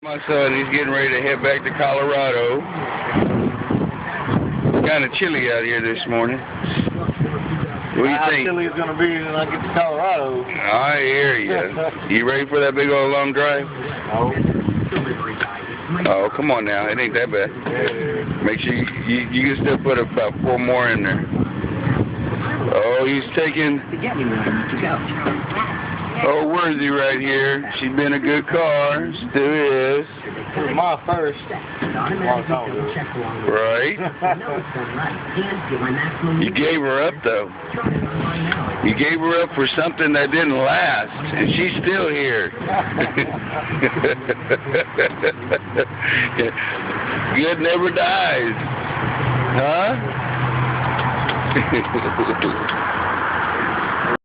My son, he's getting ready to head back to Colorado. Kind of chilly out here this morning. What do you think? How chilly it's going to be when I get to Colorado. I hear you. You ready for that big old long drive? No. Oh, come on now. It ain't that bad. Make sure you can still put about 4 more in there. Oh, he's taking... Oh, Worthy right here. She's been a good car. Still is. It was my first. Long time ago. Right. You gave her up, though. You gave her up for something that didn't last, and she's still here. Good never dies. Huh?